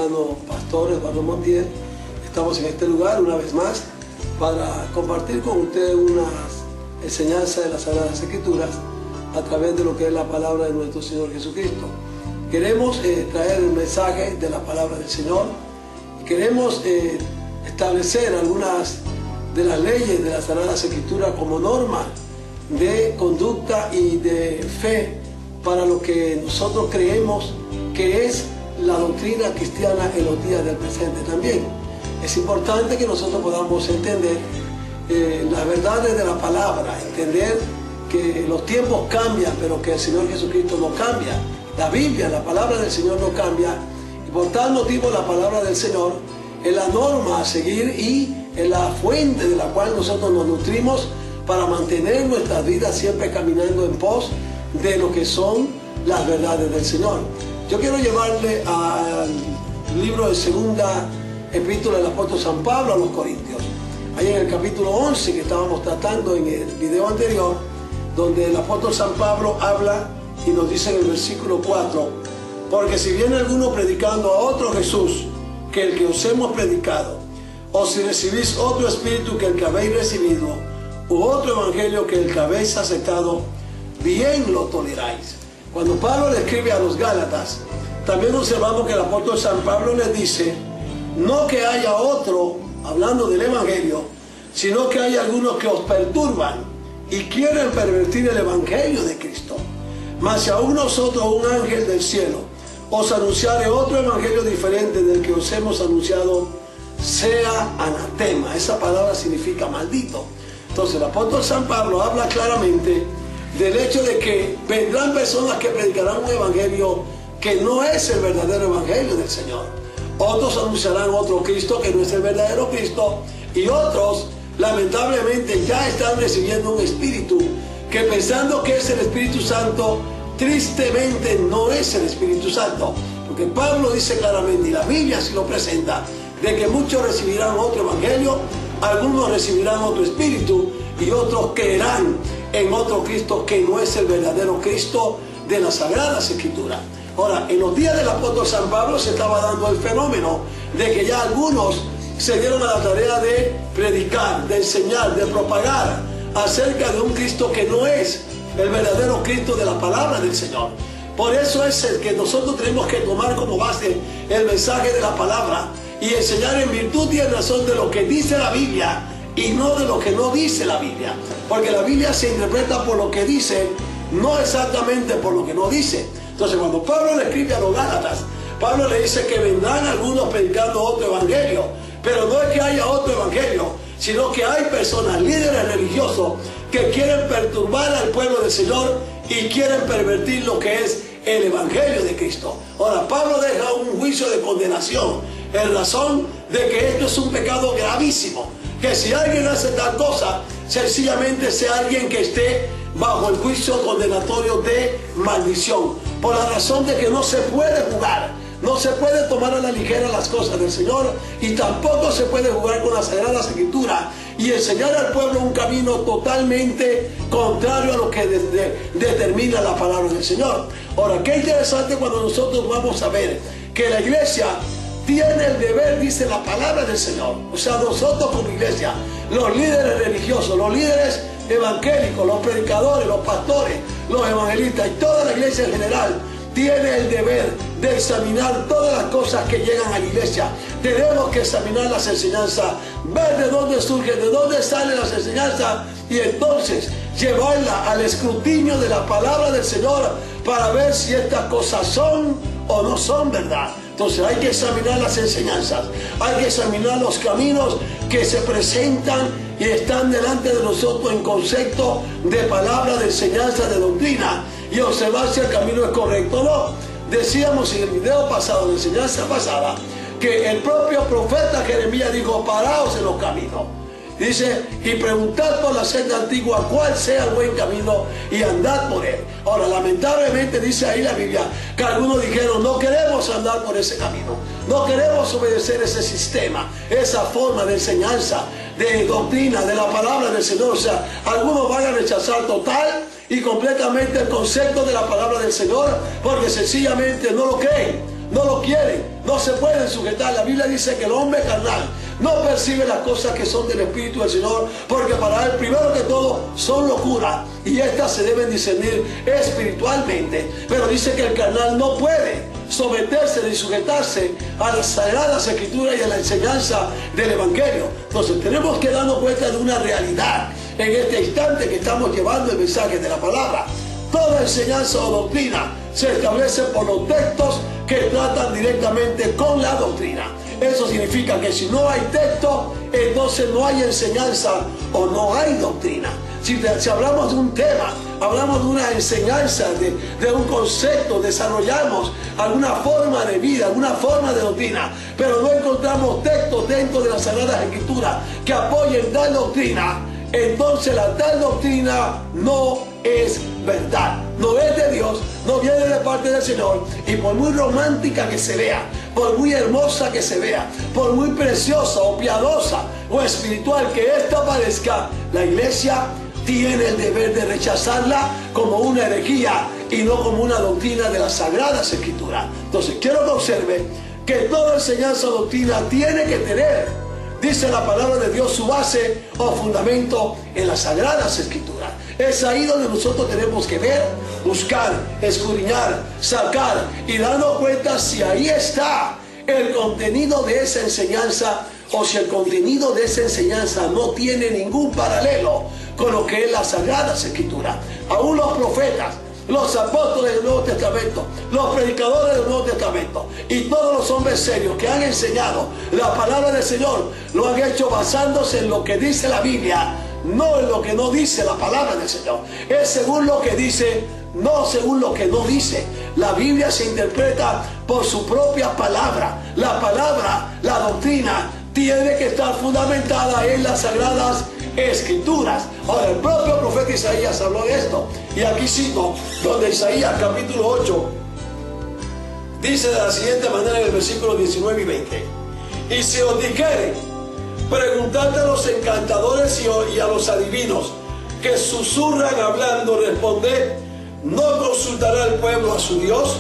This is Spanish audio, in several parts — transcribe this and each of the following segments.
hermano pastor Eduardo Montiel. Estamos en este lugar una vez más para compartir con ustedes unas enseñanzas de las Sagradas Escrituras a través de lo que es la palabra de nuestro Señor Jesucristo. Queremos traer el mensaje de la palabra del Señor y queremos establecer algunas de las leyes de las Sagradas Escrituras como norma de conducta y de fe para lo que nosotros creemos que es la doctrina cristiana en los días del presente también. Es importante que nosotros podamos entender las verdades de la palabra, entender que los tiempos cambian, pero que el Señor Jesucristo no cambia. La Biblia, la palabra del Señor no cambia, y por tal motivo la palabra del Señor es la norma a seguir y es la fuente de la cual nosotros nos nutrimos para mantener nuestras vidas siempre caminando en pos de lo que son las verdades del Señor. Yo quiero llevarle al libro de segunda epístola del apóstol San Pablo a los Corintios. Ahí en el capítulo 11 que estábamos tratando en el video anterior, donde el apóstol San Pablo habla y nos dice en el versículo 4: porque si viene alguno predicando a otro Jesús que el que os hemos predicado, o si recibís otro espíritu que el que habéis recibido, u otro evangelio que el que habéis aceptado, bien lo toleráis. Cuando Pablo le escribe a los Gálatas, también observamos que el apóstol San Pablo les dice, no que haya otro, hablando del evangelio, sino que hay algunos que os perturban y quieren pervertir el evangelio de Cristo. Mas si aún nosotros, un ángel del cielo, os anunciare otro evangelio diferente del que os hemos anunciado, sea anatema. Esa palabra significa maldito. Entonces el apóstol San Pablo habla claramente del hecho de que vendrán personas que predicarán un evangelio que no es el verdadero evangelio del Señor. Otros anunciarán otro Cristo que no es el verdadero Cristo, y otros lamentablemente ya están recibiendo un espíritu que, pensando que es el Espíritu Santo, tristemente no es el Espíritu Santo, porque Pablo dice claramente, y la Biblia así lo presenta, de que muchos recibirán otro evangelio, algunos recibirán otro espíritu y otros creerán en otro Cristo que no es el verdadero Cristo de las Sagradas Escrituras. Ahora, en los días del apóstol San Pablo se estaba dando el fenómeno de que ya algunos se dieron a la tarea de predicar, de enseñar, de propagar acerca de un Cristo que no es el verdadero Cristo de la palabra del Señor. Por eso es el que nosotros tenemos que tomar como base el mensaje de la palabra y enseñar en virtud y en razón de lo que dice la Biblia y no de lo que no dice la Biblia, porque la Biblia se interpreta por lo que dice, no exactamente por lo que no dice. Entonces, cuando Pablo le escribe a los Gálatas, Pablo le dice que vendrán algunos predicando otro evangelio, pero no es que haya otro evangelio, sino que hay personas, líderes religiosos, que quieren perturbar al pueblo del Señor y quieren pervertir lo que es el evangelio de Cristo. Ahora, Pablo deja un juicio de condenación en razón de que esto es un pecado gravísimo, que si alguien hace tal cosa, sencillamente sea alguien que esté bajo el juicio condenatorio de maldición, por la razón de que no se puede jugar, no se puede tomar a la ligera las cosas del Señor, y tampoco se puede jugar con las Sagradas Escrituras y enseñar al pueblo un camino totalmente contrario a lo que determina la palabra del Señor. Ahora, qué interesante cuando nosotros vamos a ver que la iglesia tiene el deber, dice la palabra del Señor. O sea, nosotros como iglesia, los líderes religiosos, los líderes evangélicos, los predicadores, los pastores, los evangelistas y toda la iglesia en general, tiene el deber de examinar todas las cosas que llegan a la iglesia. Tenemos que examinar las enseñanzas, ver de dónde surgen, de dónde salen las enseñanzas, y entonces llevarla al escrutinio de la palabra del Señor para ver si estas cosas son o no son verdad. Entonces hay que examinar las enseñanzas, hay que examinar los caminos que se presentan y están delante de nosotros en concepto de palabra, de enseñanza, de doctrina, y observar si el camino es correcto o no. Decíamos en el video pasado, en la enseñanza pasada, que el propio profeta Jeremías dijo, paraos en los caminos. Dice, y preguntad por la senda antigua cuál sea el buen camino y andad por él. Ahora, lamentablemente dice ahí la Biblia que algunos dijeron, no queremos andar por ese camino, no queremos obedecer ese sistema, esa forma de enseñanza, de doctrina, de la palabra del Señor. O sea, algunos van a rechazar total y completamente el concepto de la palabra del Señor porque sencillamente no lo creen. no lo quieren, no se pueden sujetar. La Biblia dice que el hombre carnal no percibe las cosas que son del Espíritu del Señor, porque para él, primero que todo, son locura, y estas se deben discernir espiritualmente. Pero dice que el carnal no puede someterse ni sujetarse a las sagradas escrituras y a la enseñanza del Evangelio. Entonces tenemos que darnos cuenta de una realidad en este instante que estamos llevando el mensaje de la palabra. Toda enseñanza o doctrina se establece por los textos que tratan directamente con la doctrina. Eso significa que si no hay texto, entonces no hay enseñanza o no hay doctrina. Si hablamos de un tema, hablamos de una enseñanza, de un concepto, desarrollamos alguna forma de vida, alguna forma de doctrina, pero no encontramos textos dentro de las Sagradas Escrituras que apoyen tal doctrina, entonces la tal doctrina no es verdad, no es de Dios, no viene de parte del Señor. Y por muy romántica que se vea, por muy hermosa que se vea, por muy preciosa o piadosa o espiritual que ésta parezca, la iglesia tiene el deber de rechazarla como una herejía y no como una doctrina de las Sagradas Escrituras. Entonces quiero que observe que toda enseñanza o doctrina tiene que tener, dice la palabra de Dios, su base o fundamento en las Sagradas Escrituras. Es ahí donde nosotros tenemos que ver, buscar, escudriñar, sacar y darnos cuenta si ahí está el contenido de esa enseñanza, o si el contenido de esa enseñanza no tiene ningún paralelo con lo que es las Sagradas Escrituras. Aún los profetas, los apóstoles del Nuevo Testamento, los predicadores del Nuevo Testamento y todos los hombres serios que han enseñado la palabra del Señor, lo han hecho basándose en lo que dice la Biblia, no en lo que no dice la palabra del Señor. Es según lo que dice, no según lo que no dice. La Biblia se interpreta por su propia palabra. La palabra, la doctrina, tiene que estar fundamentada en las Sagradas Escrituras. Ahora, el propio profeta Isaías habló de esto, y aquí cito, donde Isaías capítulo 8 dice de la siguiente manera en el versículo 19 y 20: y si os dijere, preguntad a los encantadores y a los adivinos que susurran hablando, responded, ¿no consultará el pueblo a su Dios?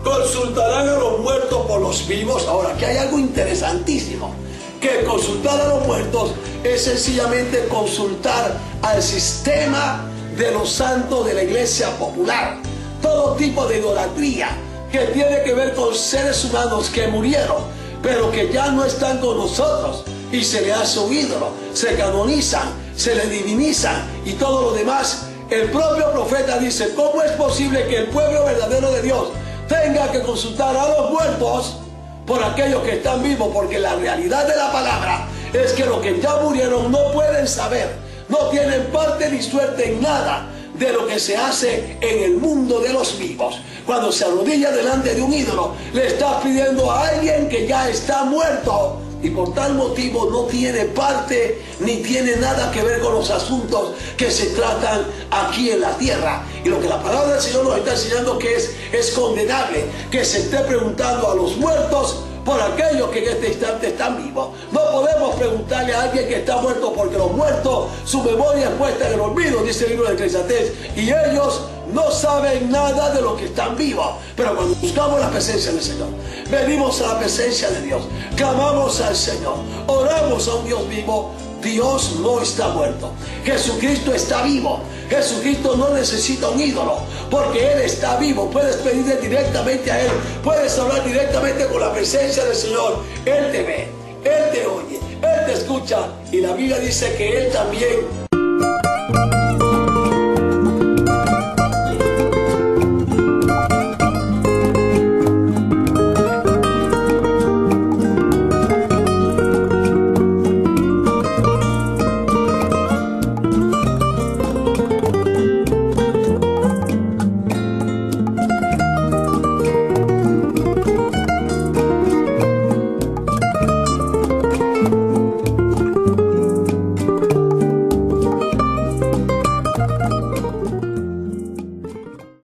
¿Consultarán a los muertos por los vivos? Ahora, aquí hay algo interesantísimo, que consultar a los muertos es sencillamente consultar al sistema de los santos de la iglesia popular. Todo tipo de idolatría que tiene que ver con seres humanos que murieron, pero que ya no están con nosotros, y se le hace un ídolo, se canonizan, se le divinizan y todo lo demás. El propio profeta dice: ¿cómo es posible que el pueblo verdadero de Dios tenga que consultar a los muertos por aquellos que están vivos? Porque la realidad de la palabra es que los que ya murieron no pueden saber, no tienen parte ni suerte en nada de lo que se hace en el mundo de los vivos. Cuando se arrodilla delante de un ídolo, le está pidiendo a alguien que ya está muerto, y por tal motivo no tiene parte ni tiene nada que ver con los asuntos que se tratan aquí en la tierra. Y lo que la palabra del Señor nos está enseñando que es condenable que se esté preguntando a los muertos por aquellos que en este instante están vivos. No podemos preguntarle a alguien que está muerto, porque los muertos, su memoria es puesta en el olvido, dice el libro de Eclesiastés, y ellos no saben nada de lo que están vivos. Pero cuando buscamos la presencia del Señor, venimos a la presencia de Dios, clamamos al Señor, oramos a un Dios vivo. Dios no está muerto, Jesucristo está vivo. Jesucristo no necesita un ídolo, porque Él está vivo. Puedes pedirle directamente a Él, puedes hablar directamente con la presencia del Señor. Él te ve, Él te oye, Él te escucha, y la Biblia dice que Él también